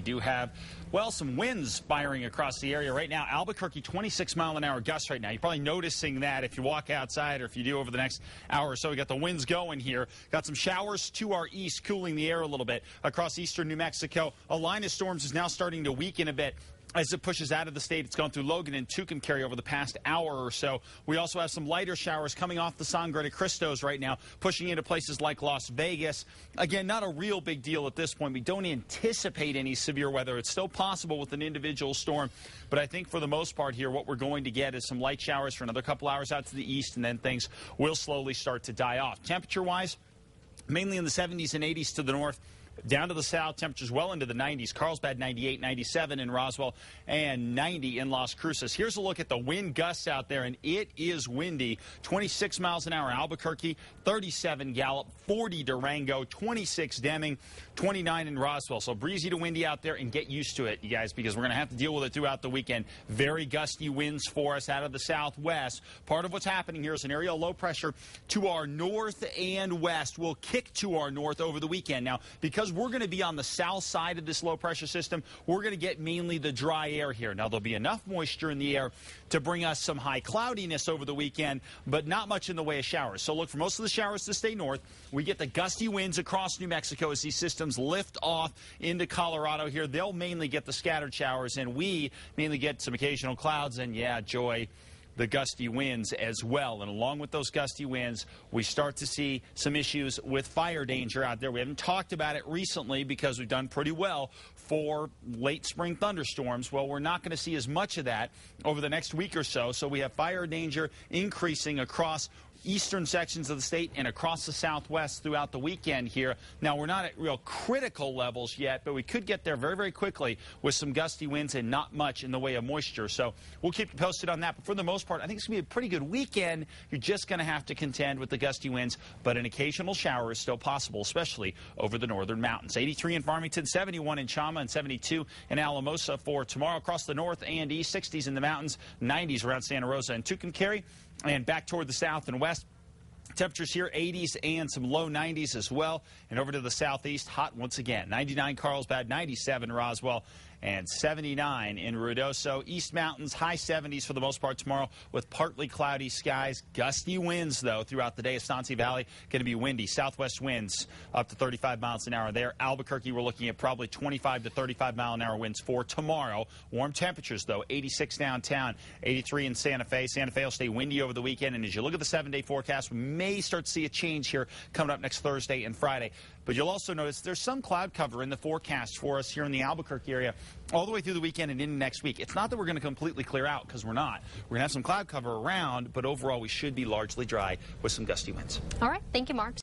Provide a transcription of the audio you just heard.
Do have, well, some winds firing across the area right now. Albuquerque, 26-mile-an-hour gusts right now. You're probably noticing that if you walk outside or if you do over the next hour or so. We got the winds going here. Got some showers to our east, cooling the air a little bit across eastern New Mexico. A line of storms is now starting to weaken a bit. As it pushes out of the state, it's gone through Logan and Tucumcari over the past hour or so. We also have some lighter showers coming off the Sangre de Cristos right now, pushing into places like Las Vegas. Again, not a real big deal at this point. We don't anticipate any severe weather. It's still possible with an individual storm, but I think for the most part here, what we're going to get is some light showers for another couple hours out to the east, and then things will slowly start to die off. Temperature-wise, mainly in the 70s and 80s to the north. Down to the south, temperatures well into the 90s. Carlsbad 98, 97 in Roswell, and 90 in Las Cruces. Here's a look at the wind gusts out there, and it is windy. 26 miles an hour Albuquerque, 37 Gallup, 40 Durango, 26 Deming, 29 in Roswell. So breezy to windy out there, and get used to it, you guys, because we're going to have to deal with it throughout the weekend. Very gusty winds for us out of the southwest. Part of what's happening here is an area of low pressure to our north and west will kick to our north over the weekend. Now, because we're going to be on the south side of this low pressure system, we're going to get mainly the dry air here. Now, there'll be enough moisture in the air to bring us some high cloudiness over the weekend, but not much in the way of showers. So look for most of the showers to stay north. We get the gusty winds across New Mexico as these systems lift off into Colorado here. They'll mainly get the scattered showers, and we mainly get some occasional clouds, and yeah, joy, the gusty winds as well. And along with those gusty winds, we start to see some issues with fire danger out there. We haven't talked about it recently because we've done pretty well for late spring thunderstorms. Well, we're not going to see as much of that over the next week or so. So we have fire danger increasing across eastern sections of the state and across the southwest throughout the weekend here. Now, we're not at real critical levels yet, but we could get there very, very quickly with some gusty winds and not much in the way of moisture. So we'll keep you posted on that. But for the most part, I think it's going to be a pretty good weekend. You're just going to have to contend with the gusty winds, but an occasional shower is still possible, especially over the northern mountains. 83 in Farmington, 71 in Chama, and 72 in Alamosa for tomorrow across the north and east. 60s in the mountains, 90s around Santa Rosa and Tucumcari, and back toward the south and west. Temperatures here, 80s and some low 90s as well. And over to the southeast, hot once again. 99 Carlsbad, 97 Roswell, and 79 in Ruidoso. East Mountains, high 70s for the most part tomorrow with partly cloudy skies. Gusty winds, though, throughout the day. Estancia Valley going to be windy. Southwest winds up to 35 miles an hour there. Albuquerque, we're looking at probably 25 to 35 mile an hour winds for tomorrow. Warm temperatures, though, 86 downtown, 83 in Santa Fe. Santa Fe will stay windy over the weekend. And as you look at the 7-day forecast, we may start to see a change here coming up next Thursday and Friday. But you'll also notice there's some cloud cover in the forecast for us here in the Albuquerque area all the way through the weekend and into next week. It's not that we're going to completely clear out, because we're not. We're going to have some cloud cover around, but overall we should be largely dry with some gusty winds. All right. Thank you, Mark.